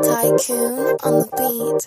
Tycoon on the beat.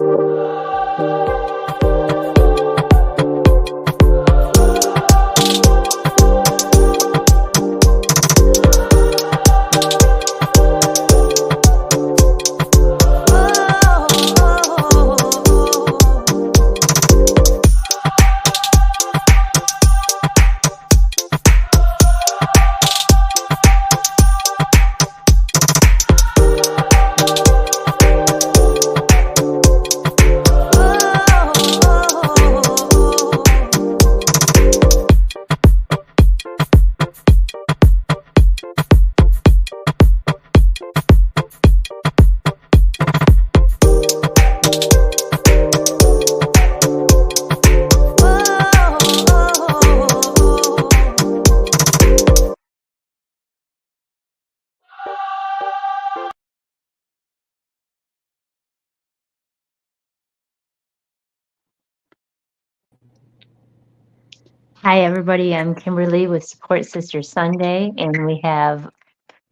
Hi, everybody. I'm Kimberly with Support Sister Sunday, and we have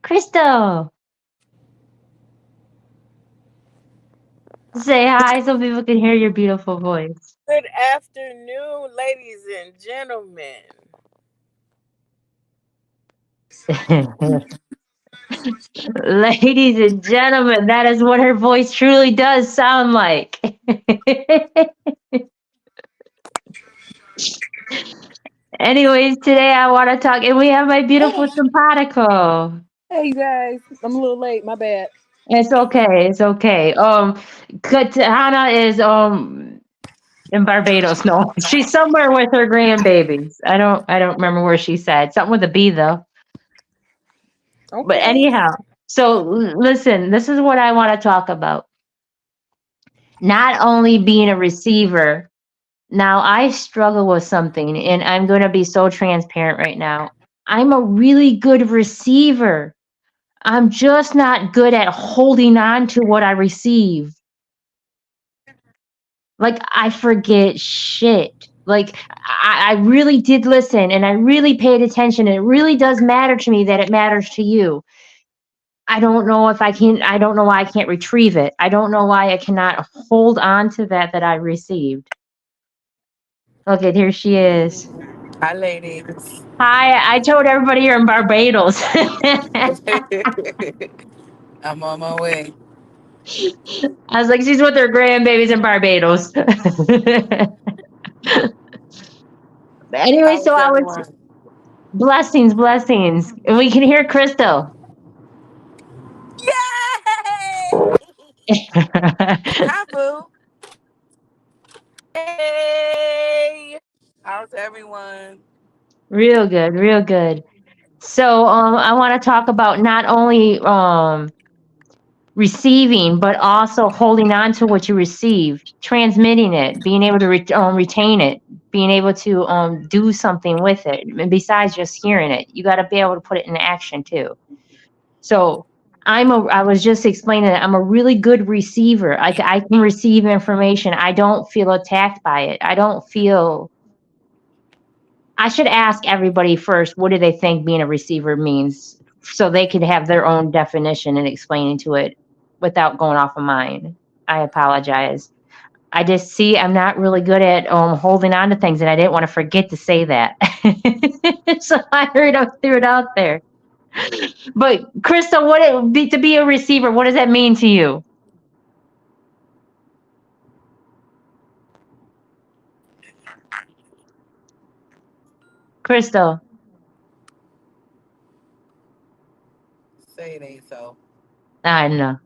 Crystal. Say hi so people can hear your beautiful voice. Good afternoon, ladies and gentlemen. Ladies and gentlemen, that is what her voice truly does sound like. Anyways, today I want to talk, and we have my beautiful simpatico. Hey guys, I'm a little late. My bad. It's okay. It's okay. Katana is in Barbados. No, she's somewhere with her grandbabies. I don't remember where she said. Something with a B though. Okay. But anyhow, so listen, this is what I want to talk about. Not only being a receiver. Now I struggle with something, and I'm going to be so transparent right now. I'm a really good receiver. I'm just not good at holding on to what I receive. Like, I forget shit. Like, I really did listen, and I really paid attention, and it really does matter to me that it matters to you. I don't know if I can, I don't know why I can't retrieve it. I don't know why I cannot hold on to that I received. Okay, here she is. Hi, ladies. Hi, I told everybody you're in Barbados. I'm on my way. I was like, she's with her grandbabies in Barbados. Anyway, How's so I was everyone? blessings. And we can hear Crystal. Yay! Hi, boo. Hey! How's everyone? Real good, real good. So I want to talk about not only receiving, but also holding on to what you received, transmitting it, being able to retain it, being able to do something with it. And besides just hearing it, you got to be able to put it in action too. So I was just explaining that I'm a really good receiver. I can receive information. I don't feel attacked by it. I should ask everybody first, what do they think being a receiver means? So they could have their own definition and explaining to it without going off of mine. I apologize. I just see I'm not really good at holding on to things, and I didn't want to forget to say that. So I threw it out there. But Crystal, what it would be to be a receiver? What does that mean to you, Crystal? Say it ain't so. I don't know.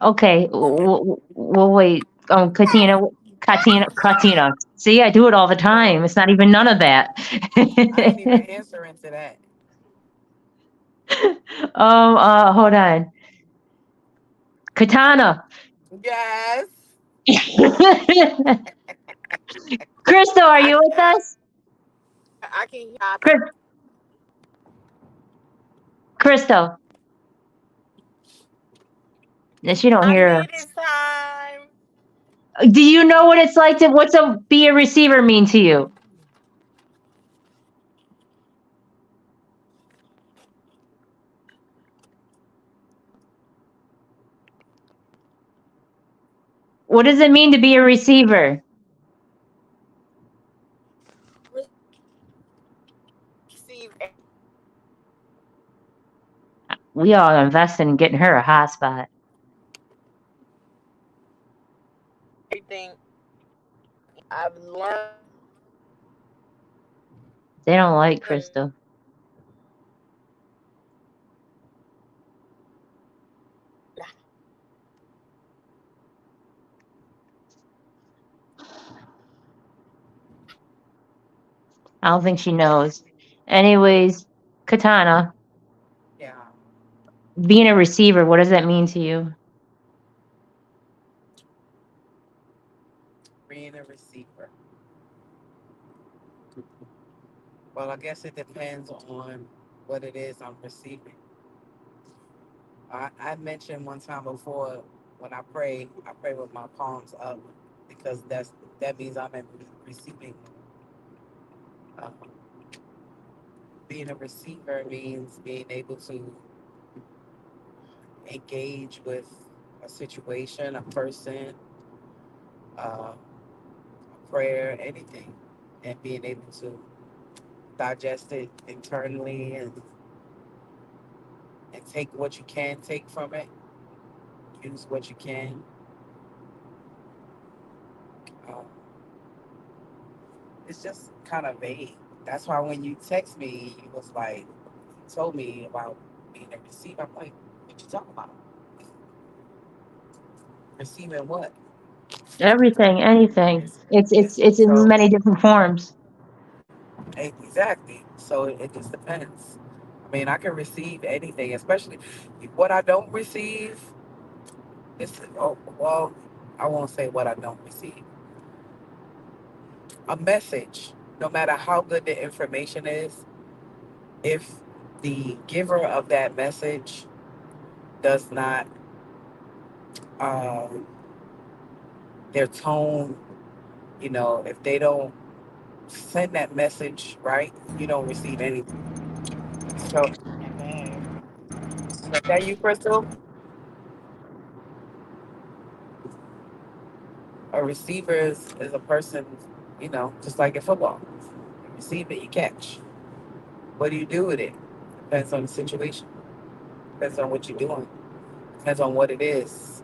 Okay, we'll wait. Katina. See, I do it all the time. It's not even none of that. I ain't even answering to that. Hold on. Katana. Yes. Crystal, are you with us? I can hear. Crystal. No, she don't I hear need us. this time. Do you know what it's like to be a receiver mean to you? What does it mean to be a receiver? Receive We all invested in getting her a hotspot. everything. I've learned. They don't like Crystal. I don't think she knows. Anyways, Katana, Yeah, being a receiver, what does that mean to you? being a receiver. Well, I guess it depends on what it is I'm receiving. I mentioned one time before when I pray with my palms up because that means I'm in receiving. Uh, being a receiver means being able to engage with a situation, a person, a prayer, anything, and being able to digest it internally and take what you can take from it, use what you can. Um, it's just kind of vague. That's why when you text me, you was like, told me about being a receiver. I'm like, what you talking about? Receiving what? Everything, anything. It's in So many different forms. exactly. So it just depends. I mean, I can receive anything, especially what I don't receive. Is oh well, I won't say what I don't receive. A message, no matter how good the information is, if the giver of that message does not, um, their tone, if they don't send that message right, you don't receive anything. So, is that you, Crystal? A receiver is a person, just like in football. You receive it, you catch. What do you do with it? Depends on the situation. Depends on what you're doing. Depends on what it is.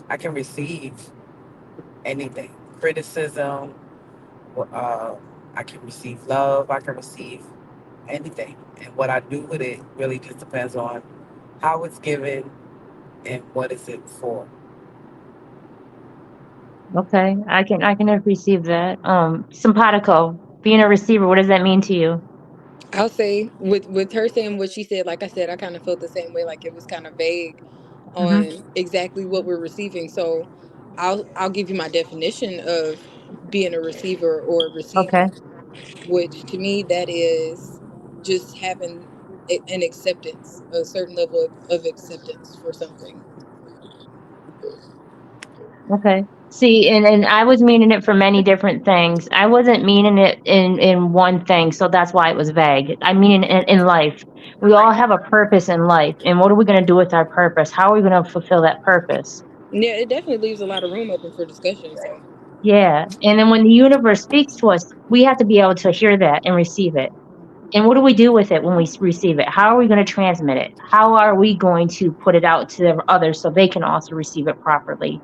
I can receive anything. Criticism, uh, I can receive love, I can receive anything. And what I do with it really just depends on how it's given and what is it for. Okay, I can receive that. Simpatico, being a receiver, what does that mean to you? I'll say with her saying what she said, like I said, I kind of felt the same way. Like it was kind of vague Hmm. on exactly what we're receiving. So I'll give you my definition of being a receiver or Okay, receiving, which to me that is just having an acceptance, a certain level of acceptance for something. okay. See, and I was meaning it for many different things. I wasn't meaning it in one thing, so that's why it was vague. I mean in life. We all have a purpose in life, and what are we going to do with our purpose? How are we going to fulfill that purpose? Yeah, it definitely leaves a lot of room open for discussion. So Yeah. And then when the universe speaks to us, we have to be able to hear that and receive it. And what do we do with it when we receive it? How are we going to transmit it? How are we going to put it out to the others so they can also receive it properly?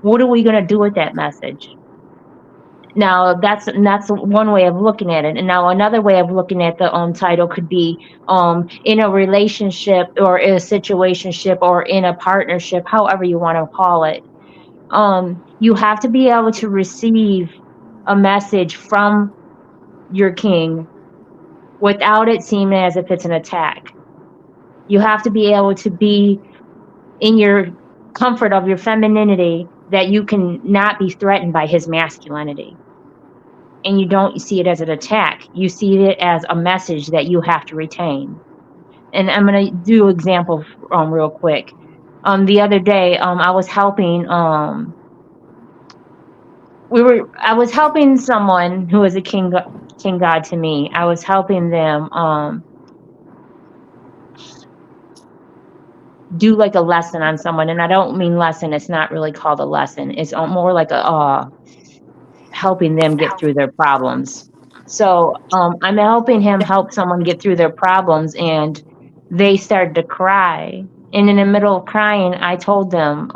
What are we going to do with that message? Now that's one way of looking at it. And now another way of looking at the title could be in a relationship or in a situationship or in a partnership, however you want to call it. You have to be able to receive a message from your king without it seeming as if it's an attack. You have to be able to be in your comfort of your femininity that you can not be threatened by his masculinity. And you don't see it as an attack. You see it as a message that you have to retain. And I'm going to do an example real quick. The other day, I was helping I was helping someone who is a king god to me. I was helping them do like a lesson on someone, and I don't mean lesson, it's not really called a lesson. It's more like a helping them get through their problems. So I'm helping him help someone get through their problems, and they started to cry. And in the middle of crying, I told them,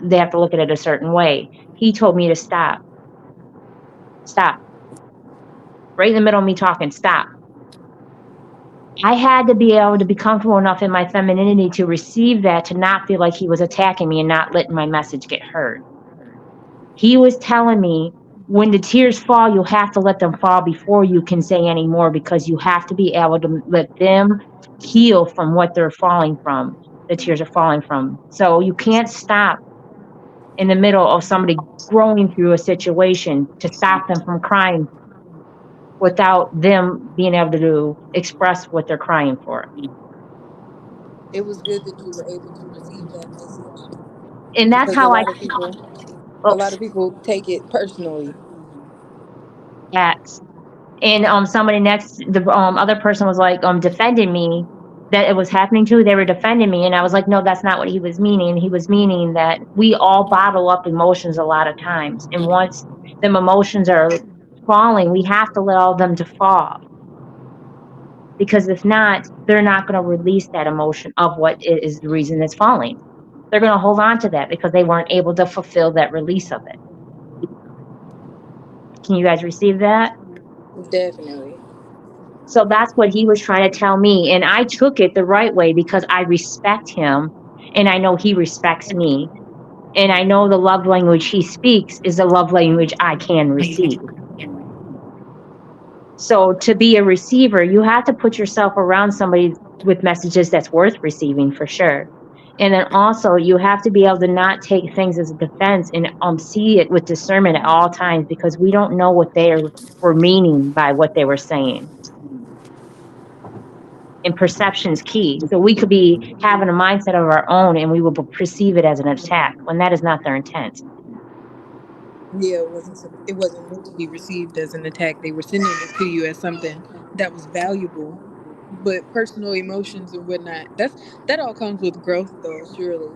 they have to look at it a certain way. He told me to stop, stop, right in the middle of me talking, stop. I had to be able to be comfortable enough in my femininity to receive that, to not feel like he was attacking me and not letting my message get heard. He was telling me, when the tears fall, you have to let them fall before you can say any more, because you have to be able to let them heal from what they're falling from. The tears are falling from. So you can't stop in the middle of somebody growing through a situation to stop them from crying without them being able to express what they're crying for. It was good that you were able to receive that message, And that's because a how I lot of people, a lot oops, of people take it personally. acts. And somebody next, the other person was like defending me, that it was happening to. They were defending me, and I was like, no, that's not what he was meaning. He was meaning that we all bottle up emotions a lot of times, and once them emotions are falling, we have to allow them to fall, because if not, they're not going to release that emotion of what is the reason it's falling. They're going to hold on to that because they weren't able to fulfill that release of it. Can you guys receive that? Definitely. So that's what he was trying to tell me. And I took it the right way because I respect him, and I know he respects me. And I know the love language he speaks is the love language I can receive. So to be a receiver, you have to put yourself around somebody with messages that's worth receiving, for sure. And then also you have to be able to not take things as a defense, and see it with discernment at all times, because we don't know what were meaning by what they were saying. And perception's key. So we could be having a mindset of our own, and we will perceive it as an attack when that is not their intent. Yeah, it wasn't meant to be received as an attack. They were sending it to you as something that was valuable. But personal emotions and whatnot, that all comes with growth, though. Surely.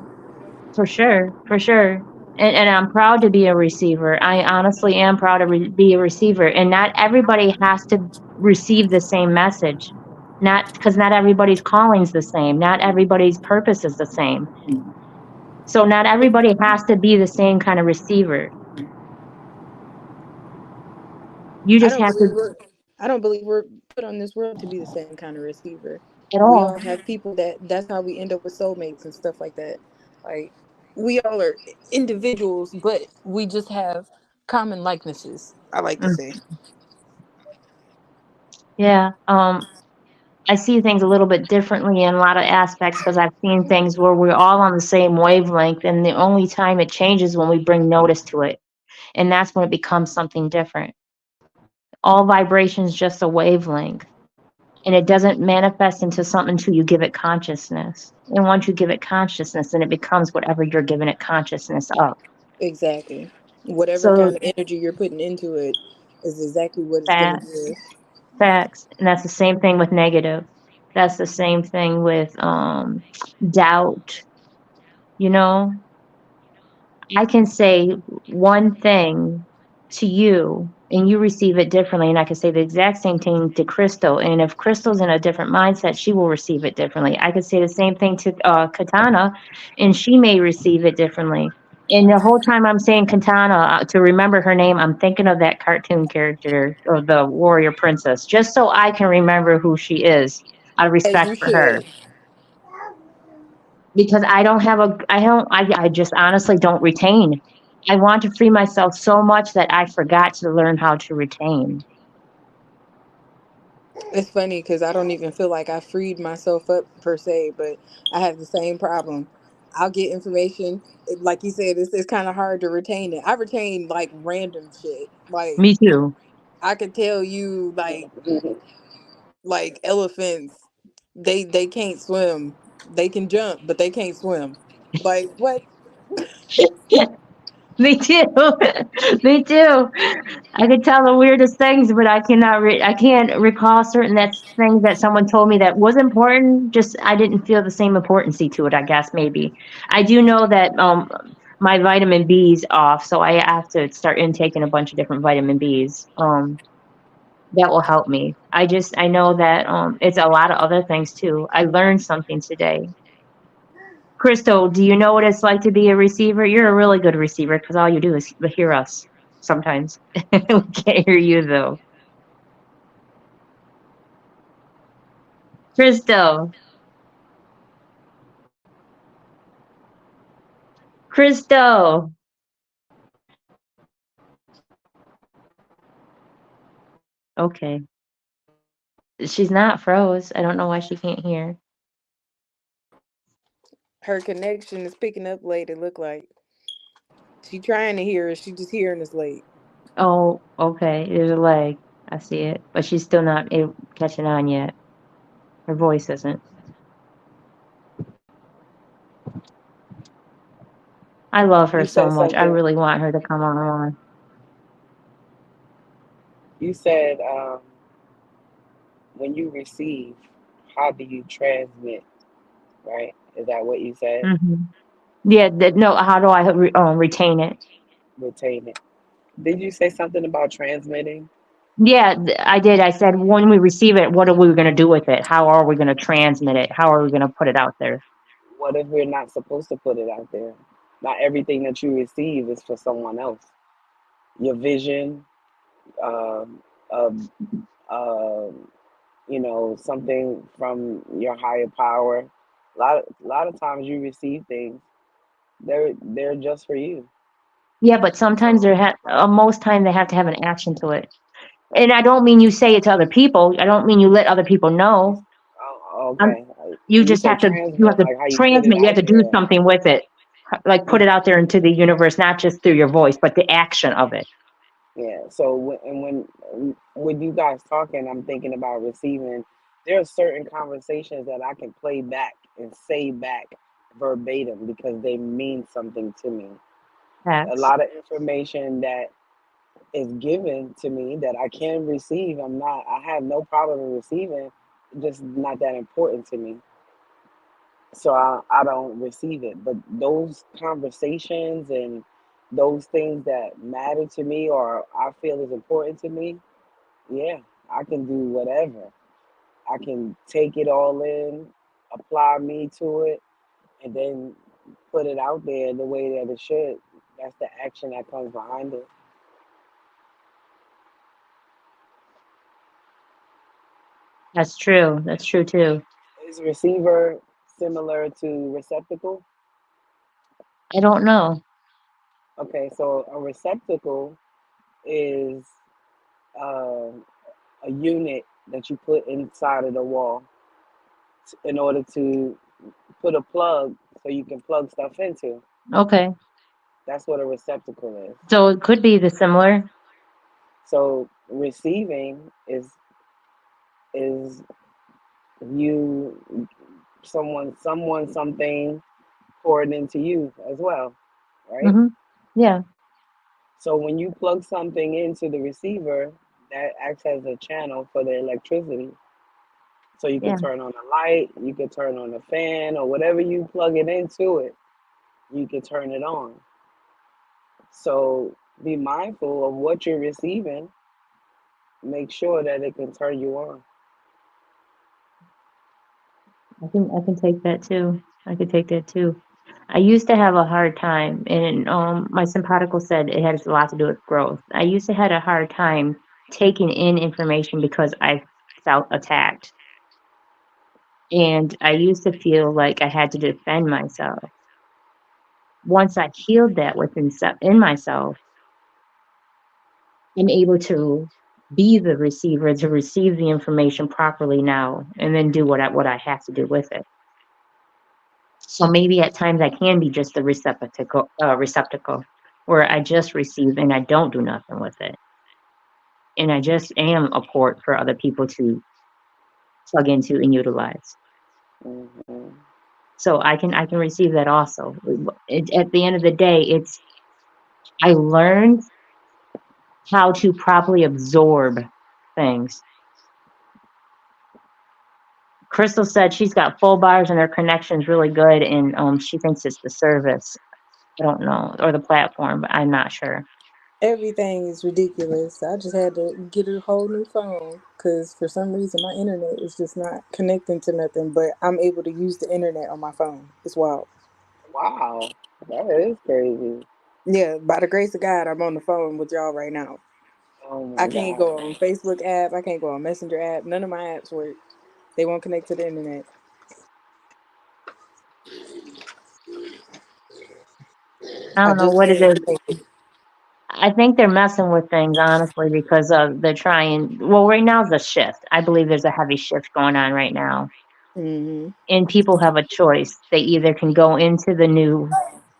For sure, for sure. And I'm proud to be a receiver. I honestly am proud to be a receiver. And not everybody has to receive the same message. Not because not everybody's calling's the same. Not everybody's purpose is the same. So not everybody has to be the same kind of receiver. You I just don't have to believe we're I don't believe we're put on this world to be the same kind of receiver. at We all. all have people that's how we end up with soulmates and stuff like that. Like, we all are individuals, but we just have common likenesses, I like to Mm. say. Yeah. I see things a little bit differently in a lot of aspects, because I've seen things where we're all on the same wavelength, and the only time it changes when we bring notice to it. And that's when it becomes something different. All vibrations just a wavelength. And it doesn't manifest into something until you give it consciousness. And once you give it consciousness, then it becomes whatever you're giving it consciousness of. Exactly. Whatever So kind of energy you're putting into it is exactly what it's gonna that do. facts. And that's the same thing with negative. That's the same thing with doubt, you know? I can say one thing to you and you receive it differently. And I can say the exact same thing to Crystal. And if Crystal's in a different mindset, she will receive it differently. I could say the same thing to Katana, and she may receive it differently. And the whole time I'm saying Katana, to remember her name, I'm thinking of that cartoon character, or the warrior princess, just so I can remember who she is out of As respect you for her, should. because I don't have a, I just honestly don't retain. I want to free myself so much that I forgot to learn how to retain. It's funny because I don't even feel like I freed myself up per se, but I have the same problem. I'll get information, like you said, it's kind of hard to retain it. I retain like random shit. Like, Me too. I could tell you like elephants, they can't swim. They can jump, but they can't swim. Like, what? Me too. Me too. I could tell the weirdest things, but I can't recall certain things that someone told me that was important. Just I didn't feel the same importancy to it, I guess maybe. I do know that my vitamin B's off, so I have to start intaking a bunch of different vitamin B's. That will help me. I know that it's a lot of other things too. I learned something today. Crystal, do you know what it's like to be a receiver? You're a really good receiver because all you do is hear us sometimes. We can't hear you though. Crystal, Crystal. Okay. She's not froze. I don't know why she can't hear. Her connection is picking up late. It look like she trying to hear us. She just hearing us late. Oh, okay. There's a leg. I see it. But she's still not catching on yet. Her voice isn't. I love her You so said much. I something. really want her to come on. You said when you receive, how do you transmit? Right? Is that what you said? Hmm. Yeah, no, how do I retain it? Retain it. Did you say something about transmitting? Yeah, I did. I said when we receive it, what are we going to do with it? How are we going to transmit it? How are we going to put it out there? What if we're not supposed to put it out there? Not everything that you receive is for someone else. Your vision, um, um, um, something from your higher power. A lot of times you receive things. They're just for you. Yeah, but sometimes So, most time they have to have an action to it. And I don't mean you say it to other people. I don't mean you let other people know. Um, okay. you You just said you have transmit, to like how you put it transmit. You have out to do there. something with it, like put it out there into the universe, not just through your voice, but the action of it. Yeah. So when with you guys talking, I'm thinking about receiving. There are certain conversations that I can play back and say back verbatim because they mean something to me. A Facts. lot of information that is given to me that I can receive. I have no problem in receiving, just not that important to me. So I don't receive it. But those conversations and those things that matter to me or I feel is important to me, yeah, I can do whatever. I can take it all in, apply me to it, and then put it out there the way that it should. That's the action that comes behind it. That's true. That's true too. Is receiver similar to receptacle? I don't know. Okay, so a receptacle is uh, a unit that you put inside of the wall in order to put a plug so you can plug stuff into. Okay, That's what a receptacle is. so it could be the similar. So receiving is you someone something poured into you as well, right? Hmm. Yeah, So when you plug something into the receiver, that acts as a channel for the electricity. So you could yeah. turn on a light, you could turn on a fan, or whatever you plug it into it, you could turn it on. So be mindful of what you're receiving. Make sure that it can turn you on. I can take that too. I could take that too. I used to have a hard time, and my simpatico said it has a lot to do with growth. I used to had a hard time taking in information because I felt attacked, and I used to feel like I had to defend myself. Once I healed that in myself, I'm able to be the receiver to receive the information properly now, and then do what I have to do with it. So maybe at times I can be just the receptacle where I just receive and I don't do nothing with it. And I just am a port for other people to plug into and utilize. Hmm. So I can receive that also. At the end of the day, it's I learned how to properly absorb things. Crystal said she's got full bars and her connection's really good, and she thinks it's the service. I don't know, or the platform, but I'm not sure. Everything is ridiculous. I just had to get a whole new phone because for some reason my internet is just not connecting to nothing. But I'm able to use the internet on my phone. It's wild. Wow, that is crazy. Yeah, by the grace of God, I'm on the phone with y'all right now. Oh I my can't go god. on Facebook app. I can't go on Messenger app. None of my apps work. They won't connect to the internet. I I don't know just what it can't is. connect it. I think they're messing with things, honestly, because of they're trying. Well, right now is a shift. I believe there's a heavy shift going on right now, Hmm. and people have a choice. They either can go into the new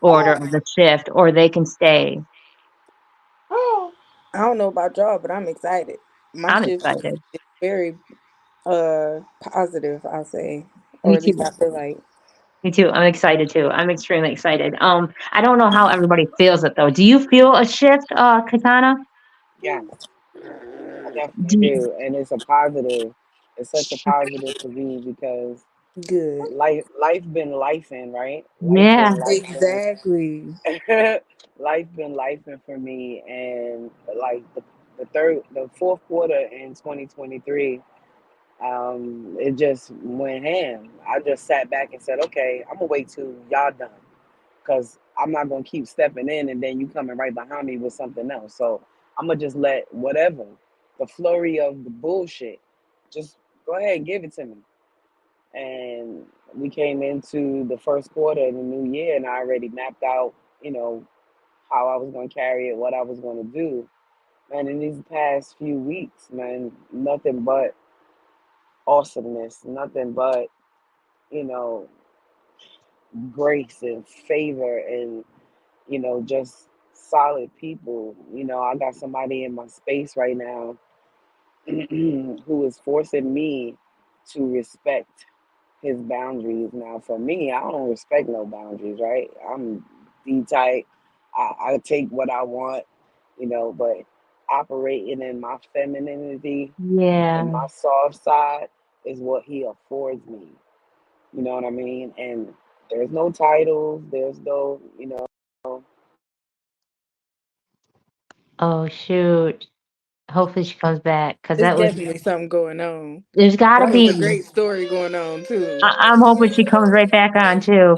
order of the shift, or they can stay. I don't know about y'all, but I'm excited. My I'm shift excited. is very positive, I'll say, or Me at least too. I feel like. Me too. I'm excited too. I'm extremely excited. I don't know how everybody feels it though. Do you feel a shift, Katana? Yeah, I definitely Do you, do, and it's a positive. It's such a positive for me because Good. life been lifing, right? Life yeah. been lifing. Exactly. Life been lifing for me, and like the fourth quarter in 2023, it just went ham. I just sat back and said, okay, I'm gonna wait till y'all done, because I'm not gonna keep stepping in and then you coming right behind me with something else. So I'm gonna just let whatever the flurry of the bullshit, just go ahead and give it to me. And we came into the first quarter of the new year, and I already mapped out, you know, how I was gonna carry it, what I was gonna do. Man, in these past few weeks, man, nothing but awesomeness, nothing but, you know, grace and favor and, just solid people. I got somebody in my space right now who is forcing me to respect his boundaries. Now, for me, I don't respect no boundaries, right? I'm D type. I take what I want, but operating in my femininity and Yeah. my soft side is what he affords me. You know what I mean? And there's no titles, there's no, Oh shoot. Hopefully she comes back because It's that was. definitely something going on. There's got to That was a be. great story going on too. I'm hoping she comes right back on too,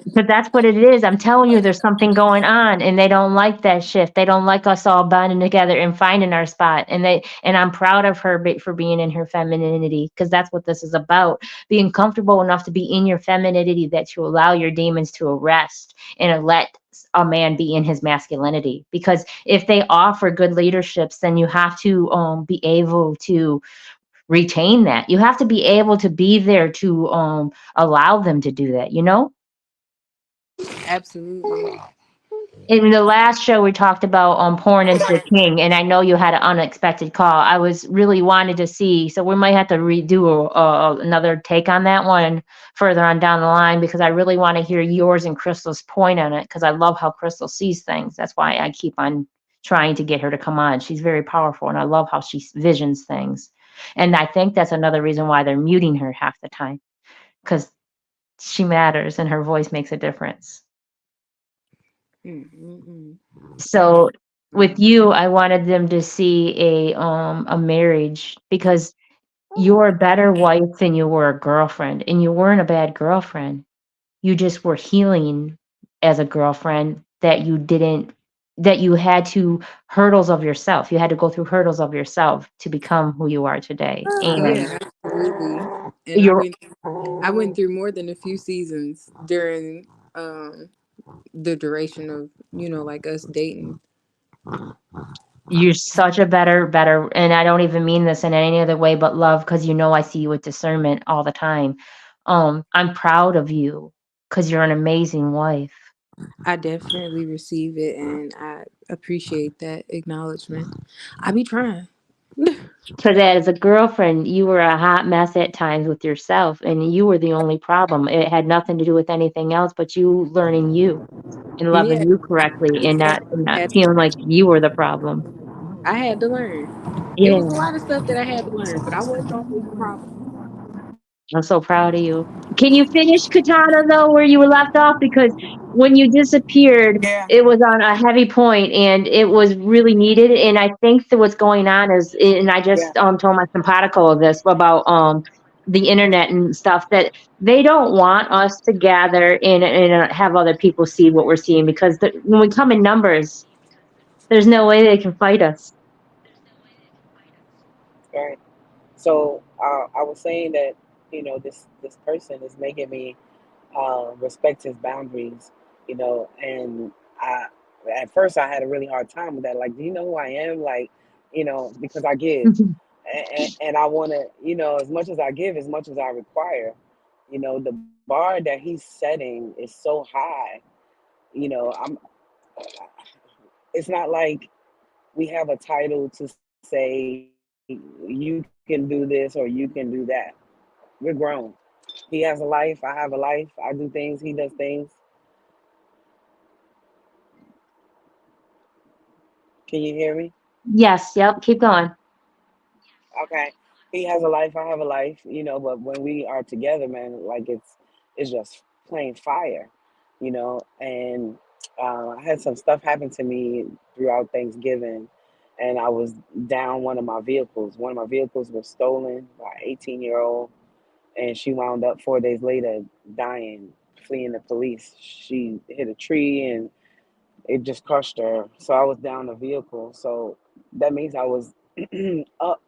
because that's what it is. I'm telling you, there's something going on, and they don't like that shift. They don't like us all bonding together and finding our spot. And I'm proud of her for being in her femininity, because that's what this is about: being comfortable enough to be in your femininity, that you allow your demons to arrest and let a man be in his masculinity. Because if they offer good leaderships, then you have to be able to retain that. You have to be able to be there to allow them to do that, you know? Absolutely. In the last show we talked about pouring into the king, and I know you had an unexpected call. I was really wanted to see, so we might have to redo another take on that one further on down the line, because I really want to hear yours and Crystal's point on it, because I love how Crystal sees things. That's why I keep on trying to get her to come on. She's very powerful, and I love how she visions things. And I think that's another reason why they're muting her half the time, because she matters and her voice makes a difference. Mm-mm-mm. So with you, I wanted them to see a marriage, because you're a better wife than you were a girlfriend, and you weren't a bad girlfriend. You just were healing as a girlfriend, that you didn't, that you had to hurdles of yourself. You had to go through hurdles of yourself to become who you are today. And Yeah, absolutely. And you're I went through more than a few seasons during um the duration of, like us dating. you're such a better, and I don't even mean this in any other way but love, because you know I see you with discernment all the time. I'm proud of you, because you're an amazing wife. I definitely receive it and I appreciate that acknowledgement. I be trying. Because as a girlfriend, you were a hot mess at times with yourself, and you were the only problem. It had nothing to do with anything else but you learning you and Yeah, loving you correctly, and not had feeling like you were the problem. I had to learn. It was a Yeah. lot of stuff that I had to learn, but I wasn't always the problem. I'm so proud of you. Can you finish Katana though, where you were left off? Because when you disappeared, Yeah. it was on a heavy point and it was really needed. And I think that what's going on is, and I Yeah. just told my simpatico this about the internet and stuff, that they don't want us to gather and have other people see what we're seeing, because when we come in numbers, there's no way they can fight us. Right. So I was saying that this person is making me respect his boundaries, and I at first I had a really hard time with that. Like, do you know who I am? Like, because I give, and I want to, as much as I give, as much as I require. The bar that he's setting is so high. I'm. It's not like we have a title to say you can do this or you can do that. We're grown. He has a life. I have a life. I do things. He does things. Can you hear me? Yes, yep, keep going. Okay. He has a life. I have a life. But when we are together, man, like it's just plain fire. And I had some stuff happen to me throughout Thanksgiving, and I was down one of my vehicles. One of my vehicles was stolen by an 18-year-old, and she wound up 4 days later dying, fleeing the police. She hit a tree and it just crushed her. So I was down the vehicle. So that means I was up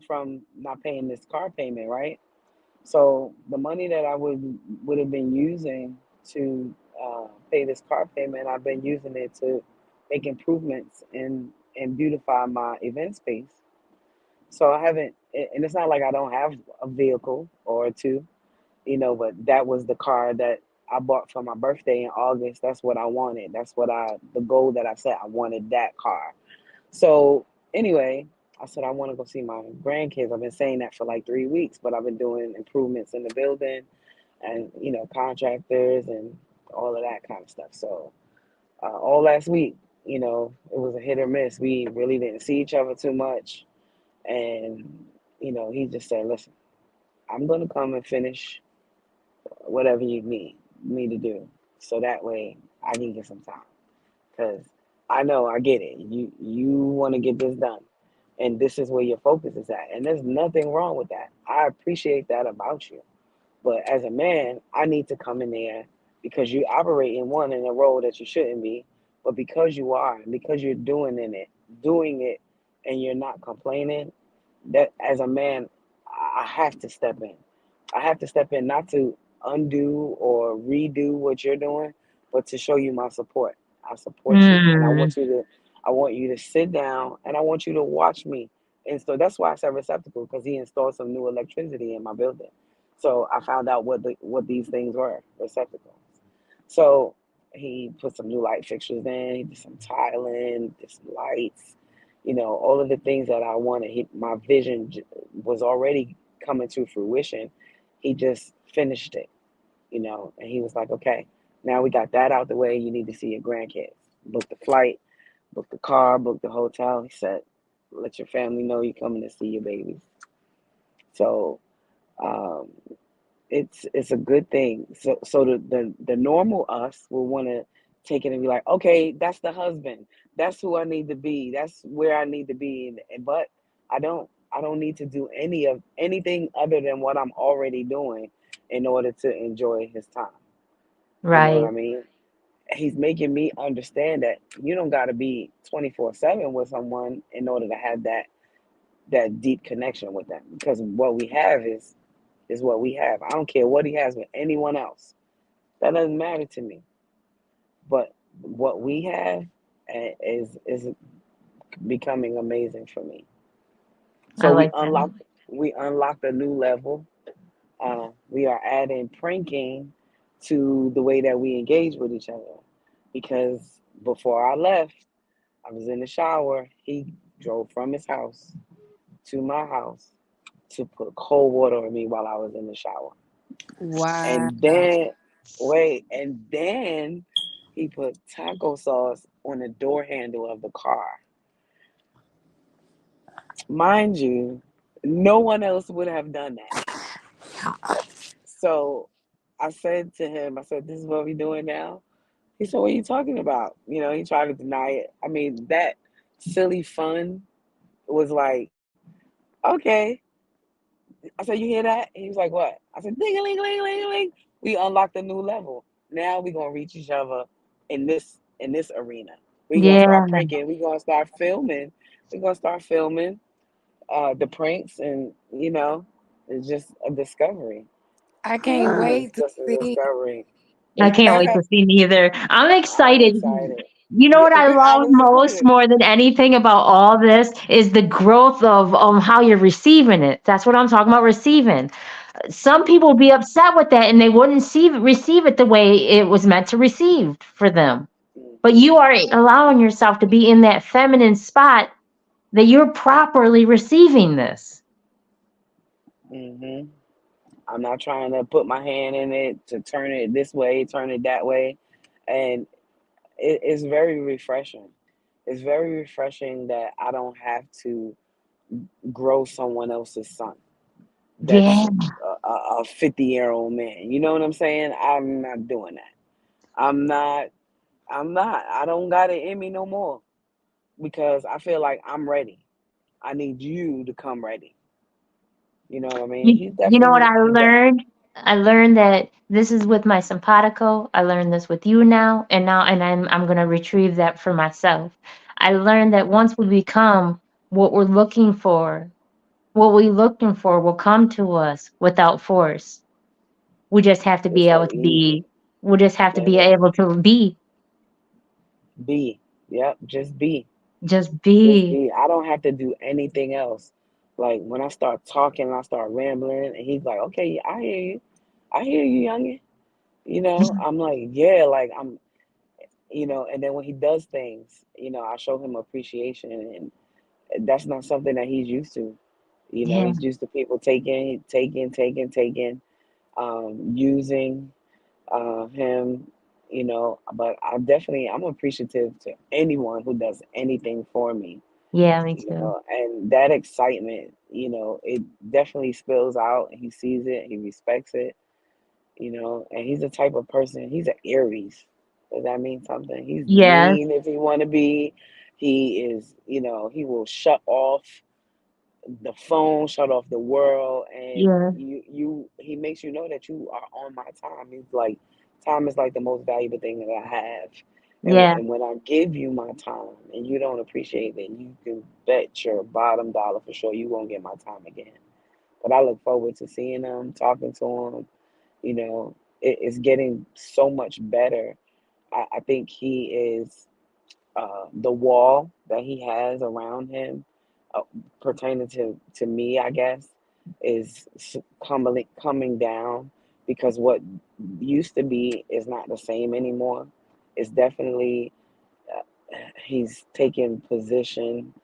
from not paying this car payment, right? So the money that I would have been using to pay this car payment, I've been using it to make improvements and beautify my event space. So I haven't, and it's not like I don't have a vehicle or two, but that was the car that I bought for my birthday in August. That's what I wanted. That's the goal that I set. I wanted that car. So anyway, I said I want to go see my grandkids. I've been saying that for like 3 weeks, but I've been doing improvements in the building and contractors and all of that kind of stuff. So all last week, it was a hit or miss. We really didn't see each other too much, and he just said, "Listen, I'm gonna come and finish whatever you need me to do, so that way I can get some time." Because I know I get it. You want to get this done, and this is where your focus is at, and there's nothing wrong with that. I appreciate that about you. But as a man, I need to come in there because you operate in a role that you shouldn't be, but because you are, and because you're doing it, and you're not complaining. That as a man, I have to step in. I have to step in not to undo or redo what you're doing, but to show you my support. I support you, and Mm, I want you to sit down, and I want you to watch me. And so that's why I said receptacle, because he installed some new electricity in my building. So I found out what these things were, receptacles. So he put some new light fixtures in. He did some tiling, did some lights. All of the things that I wanted. My vision was already coming to fruition. He just finished it, and he was like, "Okay, now we got that out the way. You need to see your grandkids. Book the flight, book the car, book the hotel." He said, "Let your family know you're coming to see your babies." So um, it's a good thing. So the normal us will want to take it and be like, okay, that's the husband. That's who I need to be. That's where I need to be. But I don't need to do anything other than what I'm already doing in order to enjoy his time. You know what right. I mean? He's making me understand that you don't got to be 24/7 with someone in order to have that deep connection with them, because what we have is what we have. I don't care what he has with anyone else. That doesn't matter to me. But what we have is becoming amazing for me. I So we like that. unlocked a new level. We are adding pranking to the way that we engage with each other. Because before I left, I was in the shower. He drove from his house to my house to put cold water on me while I was in the shower. Wow. And then, wait, and then he put taco sauce on the door handle of the car. Mind you, no one else would have done that. So I said to him, I said, "This is what we doing now?" He said, "What are you talking about?" He tried to deny it. I mean, that silly fun was like, okay. I said, "You hear that?" He was like, "What?" I said, "Ding a ling ling ling ling." We unlocked a new level. Now we gonna reach each other in this arena. We gonna Yeah. start pranking. We gonna start filming. We gonna start filming the pranks, and it's just a discovery. I can't It's wait to just a see. discovery. I can't wait to see neither. I'm I'm excited. excited. You know Yeah, what I I love was most excited. more than anything about all this is the growth of how you're receiving it. That's what I'm talking about, receiving. Some people would be upset with that and they wouldn't receive it the way it was meant to receive for them. But Hmm. you are allowing yourself to be in that feminine spot that you're properly receiving this. Hmm. I'm not trying to put my hand in it to turn it this way, turn it that way, and it's very refreshing. It's very refreshing that I don't have to grow someone else's son. Yeah, That's a 50-year-old man. You know what I'm saying? I'm not doing that. I'm not. I'm not. I don't got it in me no more because I feel like I'm ready. I need you to come ready. You know what I mean? You, He's you know what definitely I learned? I learned that this is with my simpatico. I learned this with you now, and I'm gonna retrieve that for myself. I learned that once we become what we're looking for, what we're looking for will come to us without force. We just have to it's be able so to easy. be. We just have to That be is able to be. be. Yep, just be. Just Just be. be. I don't have to do anything else. Like when I start talking, I start rambling, and he's like, "Okay, I hear you. I hear you, youngin." I'm like, "Yeah," like and then when he does things, I show him appreciation, and that's not something that he's used to. Yeah. He's used to people taking, using him, but I'm appreciative to anyone who does anything for me, Yeah. Me too. and that excitement, it definitely spills out, and he sees it, he respects it, and he's the type of person, he's an Aries. Does that mean something? He's Yes. mean if he want to be. He is, he will shut off the phone, shut off the world, and Yeah. he makes you know that you are on my time. He's like, time is like the most valuable thing that I have, and Yeah. when I give you my time and you don't appreciate it, you can bet your bottom dollar for sure you won't get my time again. But I look forward to seeing him, talking to him. It's getting so much better. I think he is the wall that he has around him, uh, pertaining to me, I guess, is coming down because what used to be is not the same anymore. It's definitely uh, he's taking position,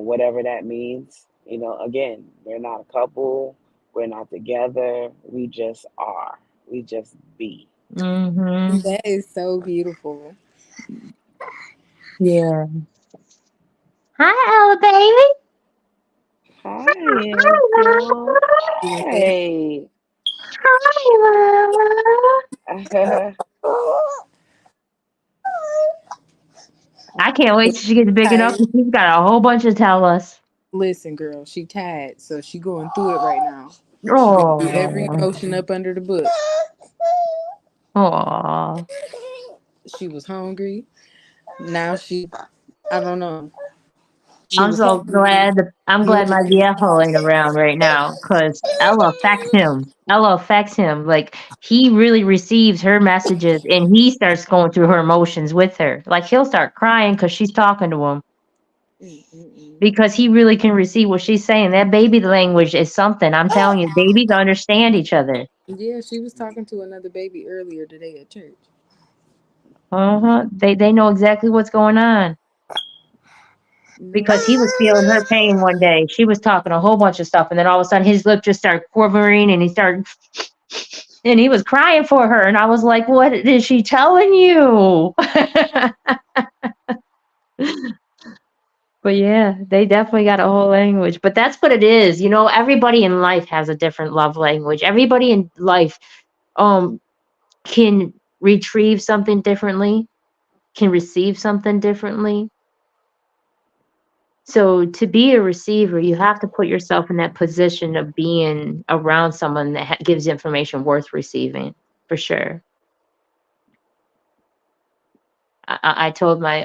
whatever that means. Again, we're not a couple, we're not together, we just are. We just be. Mm-hmm. That is so beautiful. Yeah. Hi, Ella, baby. Hi, Hi, April. Yeah. Hi. Mama. I can't wait till she gets big enough Tired. and she's got a whole bunch to tell us. Listen, girl, she tired, so she going through it right now. She going through every Oh, emotion up under the book. oh. She was hungry. Now I don't know. She I'm was so hungry. glad. I'm glad my Now viejo ain't around right now because Ella affects him. Ella affects him. Like he really receives her messages and he starts going through her emotions with her. Like he'll start crying because she's talking to him Mm-mm-mm. because he really can receive what she's saying. That baby language is something. I'm telling you, babies understand each other. Yeah, she was talking to another baby earlier today at church. Uh-huh. They know exactly what's going on. because he was feeling her pain one day. She was talking a whole bunch of stuff, and then all of a sudden his lip just started quivering, and he started, and he was crying for her, and I was like, "What is she telling you?" But yeah, they definitely got a whole language. But that's what it is. You know, everybody in life has a different love language. Everybody in life um can retrieve something differently, can receive something differently. So to be a receiver, you have to put yourself in that position of being around someone that gives information worth receiving, for sure. I told my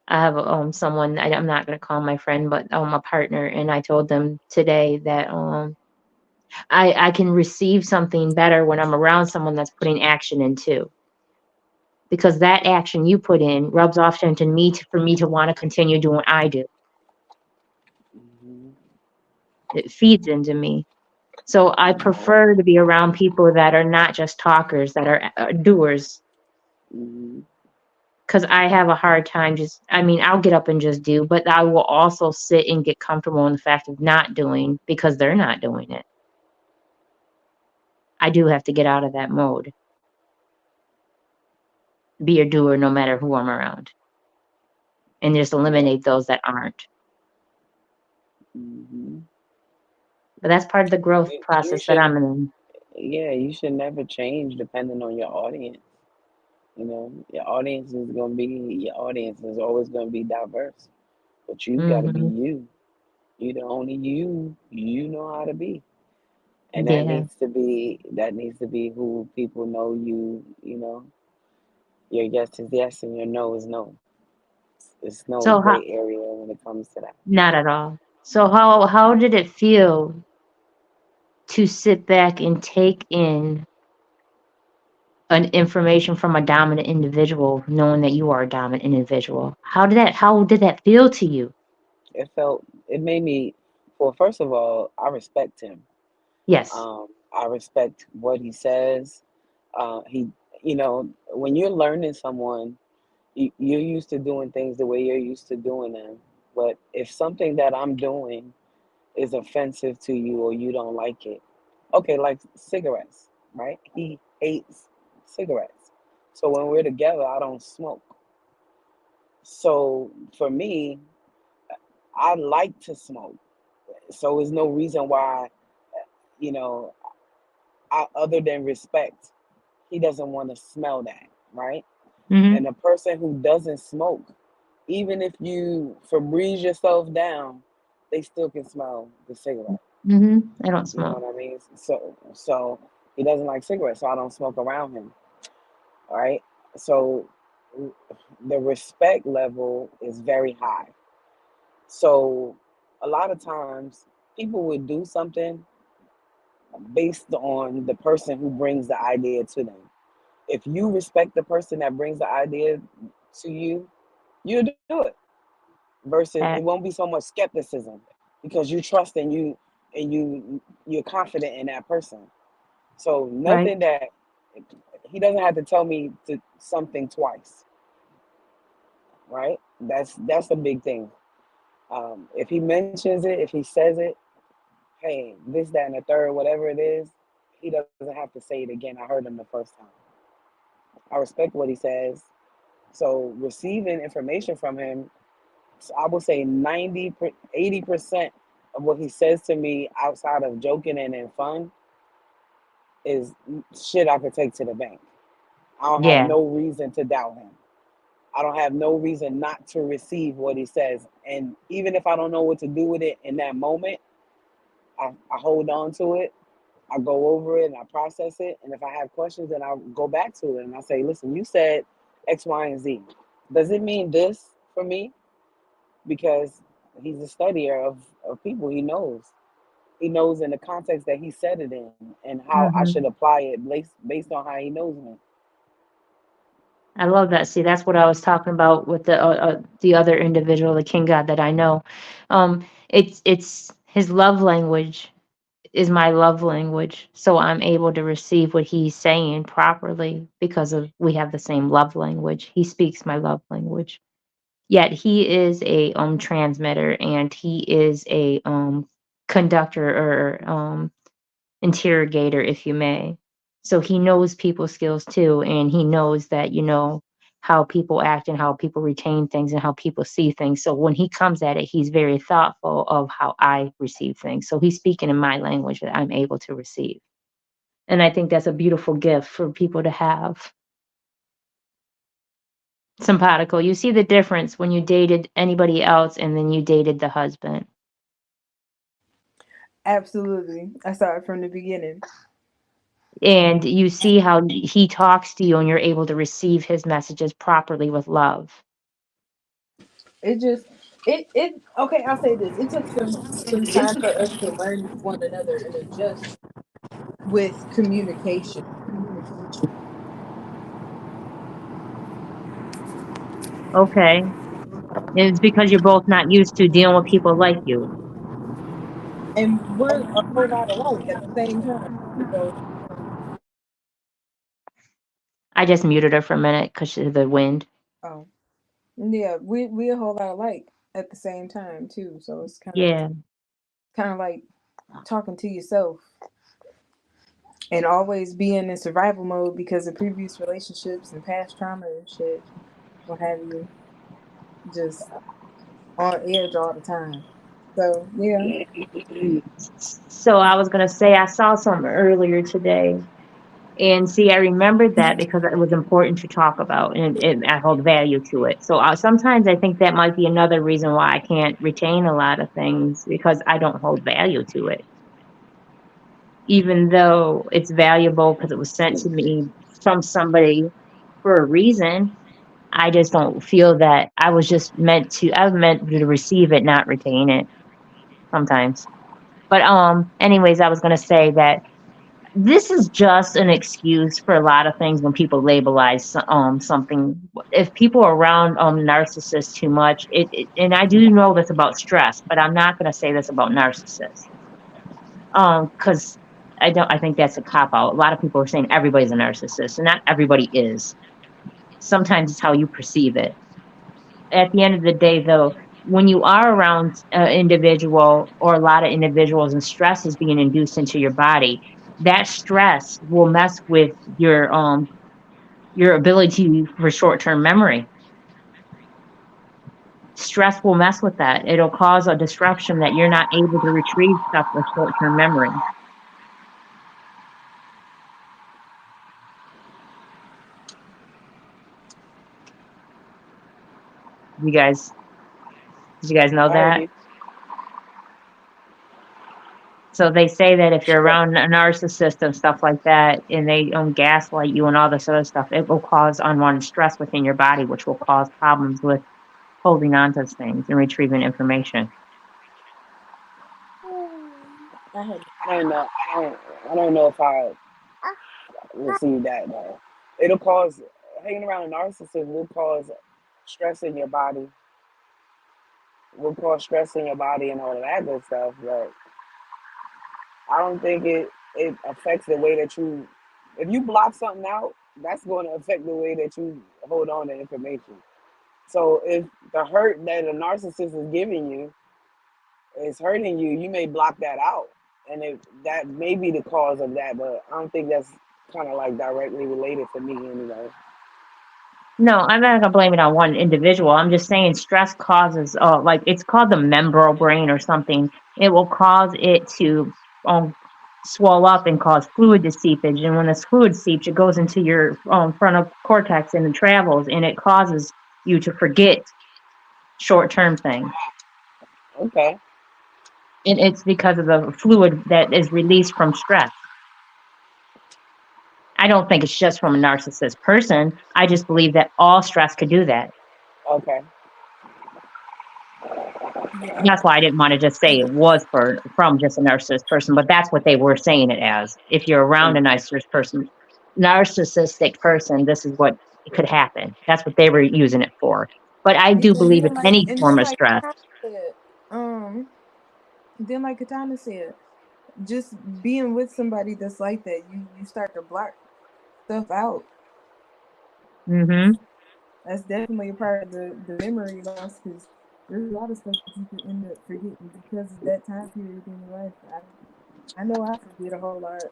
I have someone, I'm not gonna call my friend, but a partner, and I told them today that I can receive something better when I'm around someone that's putting action in too, because that action you put in rubs off into me for me to want to continue doing what I do. Mm-hmm. It feeds into me. So I prefer to be around people that are not just talkers, that are doers, Mm-hmm. because I have a hard time just, I mean, I'll get up and just do, but I will also sit and get comfortable in the fact of not doing because they're not doing it. I do have to get out of that mode, be a doer no matter who I'm around, and just Yeah. eliminate those that aren't. Mm-hmm. But that's part of the growth You process that should, I'm in. yeah, you should never change depending on your audience. You know, your audience is gonna be your audience is always gonna be diverse, but you gotta be Hmm. you. You the only you know how to be, and Yeah. that needs to be who people know you. You know, your yes is yes and your no is no. It's no So how, gray area when it comes to that. not at all. So how did it feel to sit back and take in an information from a dominant individual, knowing that you are a dominant individual? How did that feel to you? It made me, well, first of all, I respect him. Yes. I respect what he says. He, when you're learning someone, you're used to doing things the way you're used to doing them. But if something that I'm doing is offensive to you or you don't like it, okay, like cigarettes, right? He hates cigarettes. So when we're together, I don't smoke. So for me, I like to smoke. So there's no reason why, you know, other than respect, he doesn't want to smell that, right? And Hmm. a person who doesn't smoke, even if you Febreze yourself down, they still can smell the cigarette. Hmm. I don't You know smoke. what I mean? So he doesn't like cigarettes, so I don't smoke around him. All right. So the respect level is very high. So a lot of times people would do something based on the person who brings the idea to them. If you respect the person that brings the idea to you, you'll do it. Versus it That won't be so much skepticism because you trust and you're confident in that person. So right? nothing that he doesn't have to tell me to something twice, right? That's a big thing. If he mentions it, if he says it, hey, this, that, and the third, whatever it is, he doesn't have to say it again. I heard him the first time. I respect what he says. So receiving information from him, I would say 80% of what he says to me outside of joking and in fun is shit I could take to the bank. I don't have Yeah. no reason to doubt him. I don't have no reason not to receive what he says. And even if I don't know what to do with it in that moment, I hold on to it. I go over it and I process it. And if I have questions, then I'll go back to it and I say, listen, you said X, Y, and Z. Does it mean this for me? Because he's a studier of people. He knows. He knows in the context that he said it in and how I should Hmm. apply it based on how he knows me. I love that. See, that's what I was talking about with the other individual, the king god that I know. It's his love language is my love language, so I'm able to receive what he's saying properly because of we have the same love language. He speaks my love language. Yet he is a transmitter, and he is a conductor, or interrogator, if you may. So he knows people skills too, and he knows that, how people act and how people retain things and how people see things. So when he comes at it, he's very thoughtful of how I receive things. So he's speaking in my language that I'm able to receive. And I think that's a beautiful gift for people to have. Simpatico, you see the difference when you dated anybody else and then you dated the husband. Absolutely. I saw it from the beginning. And you see how he talks to you and you're able to receive his messages properly with love. It just it okay, I'll say this. It took some time for us to learn one another and adjust with communication. Okay. It's because you're both not used to dealing with people like you. And we're a whole lot alike at the same time. So I just muted her for a minute because of the wind. oh yeah, we a whole lot alike at the same time too. So it's Yeah. kind of like talking to yourself and always being in survival mode because of previous relationships and past trauma and shit, what have you. Just on edge all the time. So yeah. So I was going to say, I saw something earlier today. And see, I remembered that because it was important to talk about, and I hold value to it. So sometimes I think that might be another reason why I can't retain a lot of things, because I don't hold value to it. Even though it's valuable because it was sent to me from somebody for a reason, I just don't feel that I was meant to receive it, not retain it sometimes. But anyways, I was gonna say that this is just an excuse for a lot of things when people labelize something. If people are around narcissists too much, and I do know this about stress, but I'm not gonna say this about narcissists. Because I think that's a cop out. A lot of people are saying everybody's a narcissist, and not everybody is. Sometimes it's how you perceive it. At the end of the day, though, when you are around an individual or a lot of individuals and stress is being induced into your body, that stress will mess with your ability for short-term memory. Stress will mess with that. It'll cause a disruption that you're not able to retrieve stuff with short-term memory. You guys, did you guys know I heard that? you. So they say that if you're Stress. around a narcissist and stuff like that, and they gaslight you and all this other stuff, it will cause unwanted stress within your body, which will cause problems with holding on to things and retrieving information. I had I don't know. I don't know if I received that though. It'll cause hanging around a narcissist will cause stress in your body. Will cause stress in your body and all of that good stuff. But I don't think it affects the way that you. If you block something out, that's going to affect the way that you hold on to information. So if the hurt that a narcissist is giving you is hurting you, you may block that out, and that may be the cause of that. But I don't think that's kind of like directly related to me anyway. No, I'm not gonna blame it on one individual. I'm just saying stress causes, like it's called the membral brain or something. It will cause it to swell up and cause fluid to seepage. And when this fluid seeps, it goes into your frontal cortex and it travels, and it causes you to forget short-term things. Okay. And it's because of the fluid that is released from stress. I don't think it's just from a narcissist person. I just believe that all stress could do that. Okay. yeah. That's why I didn't want to just say it was from just a narcissist person, but that's what they were saying it as. If you're around a narcissistic person, this is what it could happen. That's what they were using it for. But I Yeah, do believe it's any and form then of like stress. Katana said, then like Katana said, just being with somebody that's like that, you start to block stuff out. Hmm. That's definitely a part of the memory loss because there's a lot of stuff that you can end up forgetting because of that time period in your life. I know I forget a whole lot.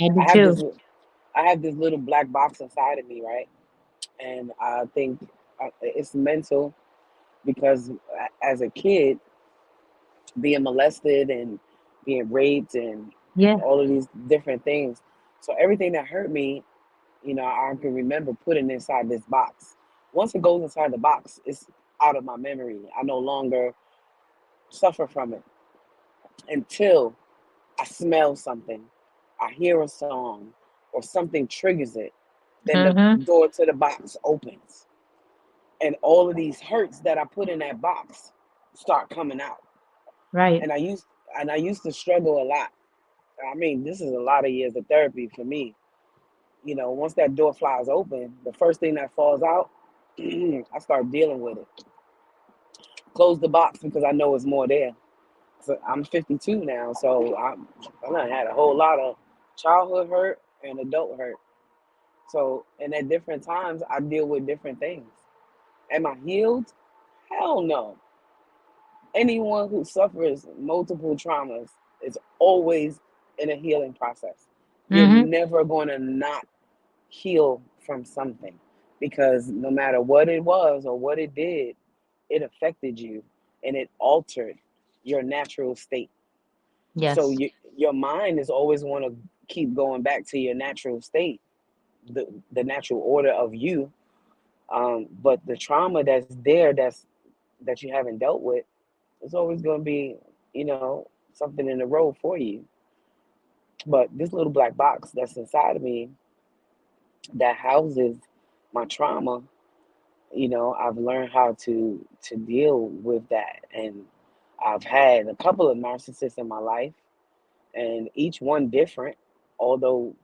I do I have too. this I have this little black box inside of me, right? And I think it's mental because as a kid, being molested and being raped and Yeah. all of these different things. So everything that hurt me, I can remember putting inside this box. Once it goes inside the box, it's out of my memory. I no longer suffer from it until I smell something, I hear a song, or something triggers it. Then the Mm-hmm. door to the box opens, and all of these hurts that I put in that box start coming out. Right. And I used to struggle a lot. I mean, this is a lot of years of therapy for me. Once that door flies open, the first thing that falls out, I start dealing with it. Close the box because I know it's more there. So I'm 52 now, so I done had a whole lot of childhood hurt and adult hurt. So, and at different times, I deal with different things. Am I healed? Hell no. Anyone who suffers multiple traumas is always in a healing process. You're Mm-hmm. never going to not heal from something because no matter what it was or what it did, it affected you and it altered your natural state. So Yes. your mind is always want to keep going back to your natural state, the natural order of you. But the trauma that's there that you haven't dealt with, it's always going to be, something in the road for you. But this little black box that's inside of me that houses my trauma, I've learned how to deal with that. And I've had a couple of narcissists in my life, and each one different, although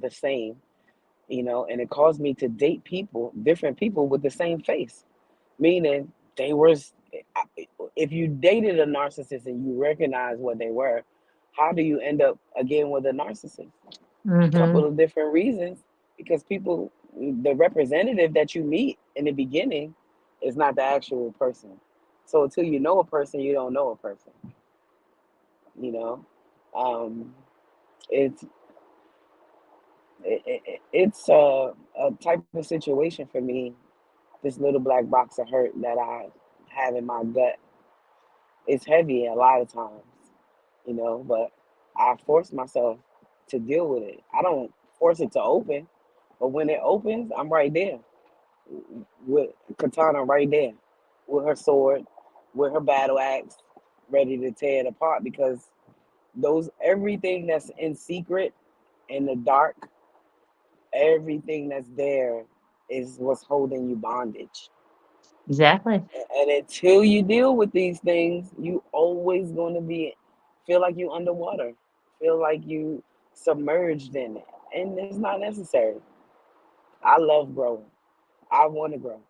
the same, and it caused me to date different people with the same face, meaning they were, if you dated a narcissist and you recognize what they were, how do you end up again with a narcissist? Mm-hmm. Couple of different reasons, because people, the representative that you meet in the beginning is not the actual person. So until you know a person, you don't know a person, you know. um it's it's a type of situation for me. This little black box of hurt that I have in my gut, it's heavy a lot of times, but I force myself to deal with it. I don't force it to open, but when it opens, I'm right there with Katana right there with her sword, with her battle axe, ready to tear it apart because everything that's in secret, in the dark, everything that's there is what's holding you bondage. Exactly. And until you deal with these things, you always going to be feel like you underwater, feel like you submerged in it, and it's not necessary. I love growing. I want to grow.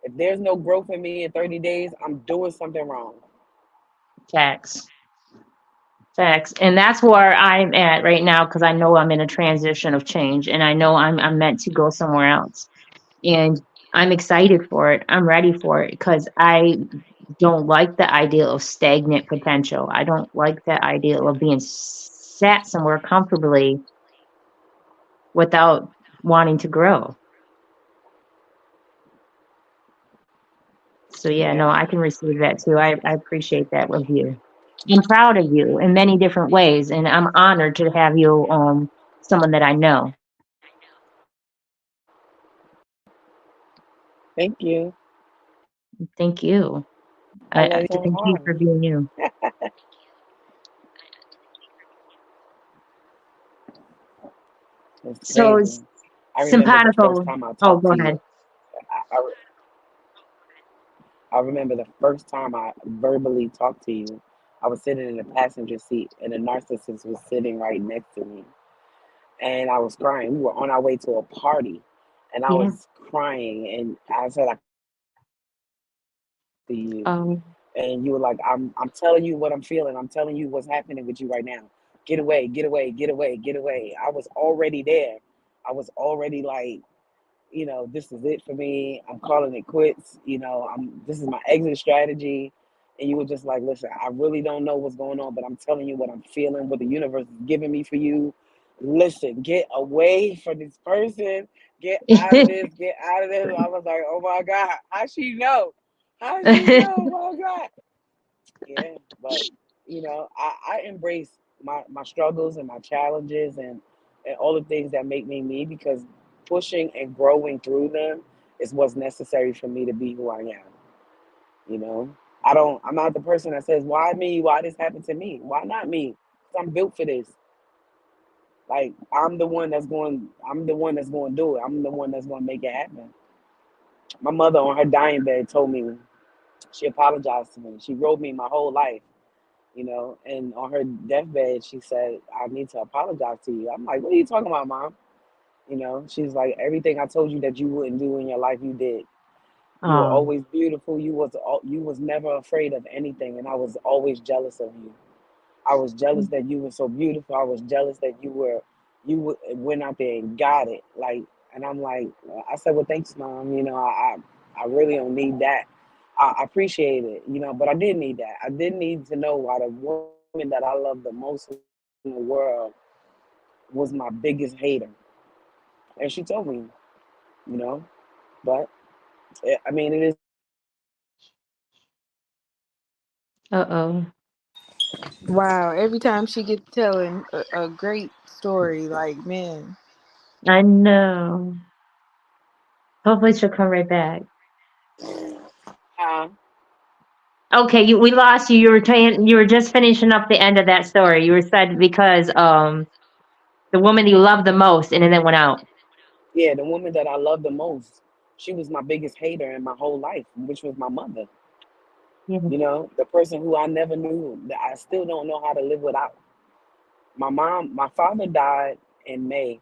If there's no growth in me in 30 days, I'm doing something wrong. Facts. Facts. And that's where I'm at right now because I know I'm in a transition of change and I know I'm meant to go somewhere else. And I'm excited for it. I'm ready for it because I don't like the idea of stagnant potential. I don't like the idea of being sat somewhere comfortably without wanting to grow. So yeah, no, Yeah, I can receive that too. I appreciate that with you. I'm proud of you in many different ways, and I'm honored to have you someone that I know. thank you. Thank you. I love you so Thank you hard. for being you. It's So crazy. it's I remember the first simpatico. time I Oh, talked go to ahead. you. I, I, I remember the first time I verbally talked to you. I was sitting in the passenger seat, and a narcissist was sitting right next to me, and I was crying. We were on our way to a party, and I Yeah. was crying, and I said I to you, Um, and you were like, I'm telling you what I'm feeling. I'm telling you what's happening with you right now. Get away, get away, get away, get away. I was already there. I was already like, this is it for me. I'm calling it quits. This is my exit strategy. And you were just like, listen, I really don't know what's going on, but I'm telling you what I'm feeling, what the universe is giving me for you. Listen, get away from this person. Get out of this. Get out of this. I was like, oh my God, how she know? How she know? Oh my God. Yeah, but I embrace my struggles and my challenges and all the things that make me me because pushing and growing through them is what's necessary for me to be who I am. You know, I'm not the person that says, why me? Why this happened to me? Why not me? 'Cause I'm built for this. Like I'm the one that's going to do it. I'm the one that's going to make it happen. My mother on her dying bed told me, she apologized to me. She wrote me my whole life. And on her deathbed, she said, I need to apologize to you. I'm like, what are you talking about, Mom? She's like, everything I told you that you wouldn't do in your life, you did. You were Oh, always beautiful. You was never afraid of anything, and I was always jealous of you. I was jealous that you were so beautiful. I was jealous that went out there and got it. Like, and I'm like, I said, well, thanks, Mom. I really don't need that. I appreciate it, but I did need that. I did need to know why the woman that I love the most in the world was my biggest hater, and she told me, you know. But I mean, it is what it is. uh-oh. Wow, every time she gets telling a great story, like, man. I know. Hopefully she'll come right back. Okay, we lost you. You were just finishing up the end of that story. You were said because the woman you love the most and then it went out. Yeah, the woman that I love the most, she was my biggest hater in my whole life, which was my mother. Yeah. The person who I never knew, that I still don't know how to live without. My father died in May.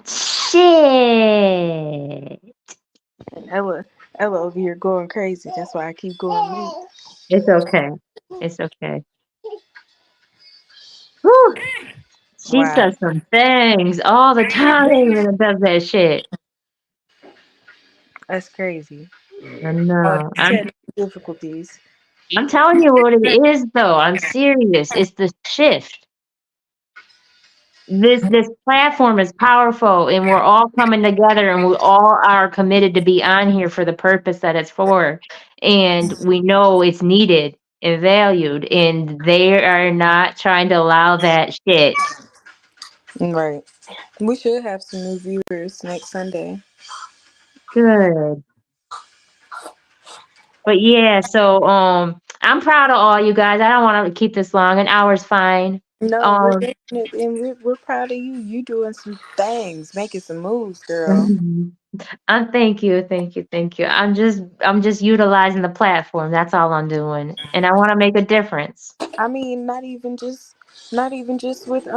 Shit. And Ella over here going crazy. That's why I keep going mute. It's okay. It's okay. Whew. She Wow, says some things all the time and does that shit. that's crazy. I Oh, know. he's had difficulties. I'm telling you what it is though. I'm serious. It's the shift. This platform is powerful and we're all coming together and we all are committed to be on here for the purpose that it's for. And we know it's needed and valued and they are not trying to allow that shit. Right. We should have some new viewers next Sunday. Good. But yeah, so I'm proud of all you guys. I don't want to keep this long. An hour's fine. No, we're Um doing it, and we're proud of you. You doing some things, making some moves, girl. thank you, thank you, thank you. I'm just utilizing the platform. That's all I'm doing. And I want to make a difference. I mean, not even just with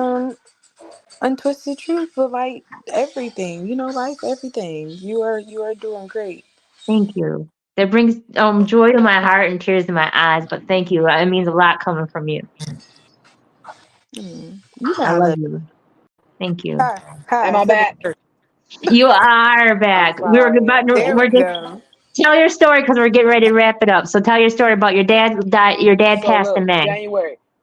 untwisted truth, but like everything. You know, life, everything. You are doing great. Thank you. That brings joy to my heart and tears to my eyes, but thank you. It means a lot coming from you. You know I I love love. you. Thank you. Hi, Am hi. I Hello. back? You are I'm back. We were sorry. about There we're we just go. tell your story because we're getting ready to wrap it up. So tell your story about your dad died. Your dad So passed in look, May.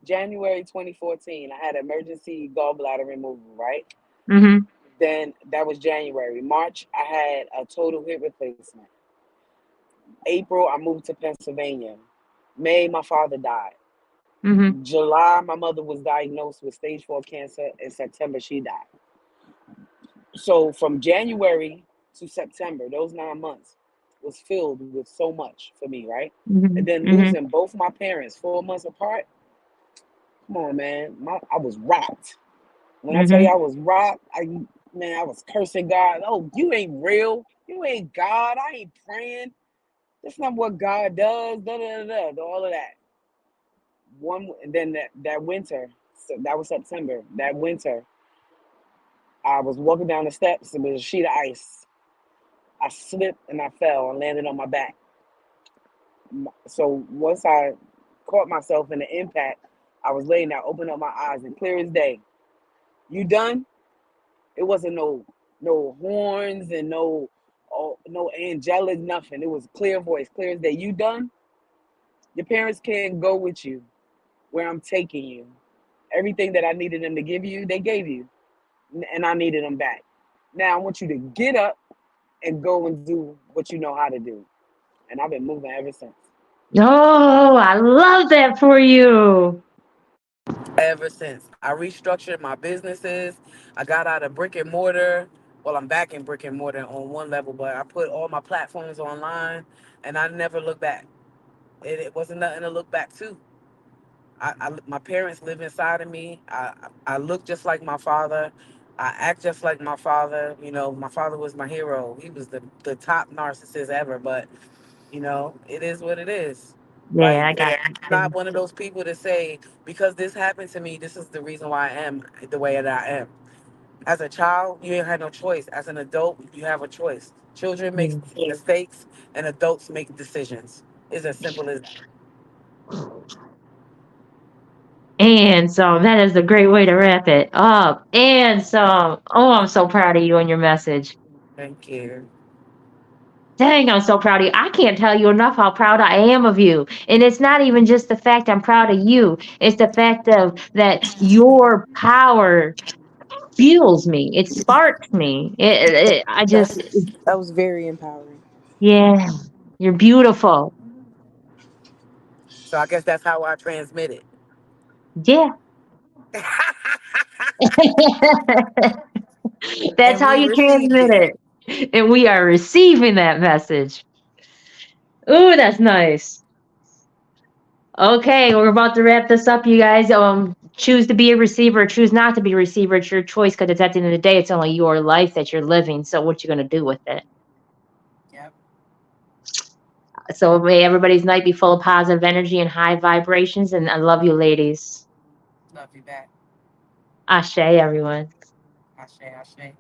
January 2014, I had emergency gallbladder removal, right? Mm-hmm. Then that was January. March, I had a total hip replacement. April, I moved to Pennsylvania. May, my father died. Mm-hmm. July, my mother was diagnosed with stage 4 cancer. In September, she died. So from January to September, those 9 months was filled with so much for me, right? Mm-hmm. And then Mm-hmm. losing both my parents 4 months apart. Come on, man. I was rocked. When I tell you Mm-hmm. I was rocked, I was cursing God. Oh, you ain't real. You ain't God. I ain't praying. That's not what God does. Da da da da. All of that. And then that winter. So that was September. That winter, I was walking down the steps. It was a sheet of ice. I slipped and I fell and landed on my back. So once I caught myself in the impact, I was laying there, opened up my eyes, and clear as day. You done? It wasn't no. No horns and no, oh, no angelic nothing. It was clear voice, clear as day. You done? Your parents can't go with you where I'm taking you. Everything that I needed them to give you, they gave you, and I needed them back. Now I want you to get up and go and do what you know how to do. And I've been moving ever since. Oh, I love that for you. Ever since I restructured my businesses, I got out of brick and mortar. Well, I'm back in brick and mortar on one level, but I put all my platforms online, and I never looked back. It wasn't nothing to look back to. My parents live inside of me. I look just like my father. I act just like my father. You know, my father was my hero. He was the top narcissist ever. But it is what it is. Yeah, Like, I got I'm that not too. one of those people to say because this happened to me, this is the reason why I am the way that I am. As a child, you ain't had no choice. As an adult, you have a choice. Children make Yeah. mistakes, and adults make decisions. It's as simple as that. And so that is a great way to wrap it up. And so, oh, I'm so proud of you and your message. Thank you. Dang, I'm so proud of you. I can't tell you enough how proud I am of you. And it's not even just the fact I'm proud of you. It's the fact of that your power fuels me. It sparks me. I just, That was very empowering. yeah, you're beautiful. So I guess that's how I transmit it. Yeah. That's And how we you received transmit it. it. And we are receiving that message. Ooh, that's nice. Okay, we're about to wrap this up, you guys. Choose to be a receiver, choose not to be a receiver. It's your choice because it's at the end of the day, it's only your life that you're living. So what you gonna do with it? Yep. So may everybody's night be full of positive energy and high vibrations. And I love you, ladies. Love you back. Ashe, everyone. Ashe, ashe.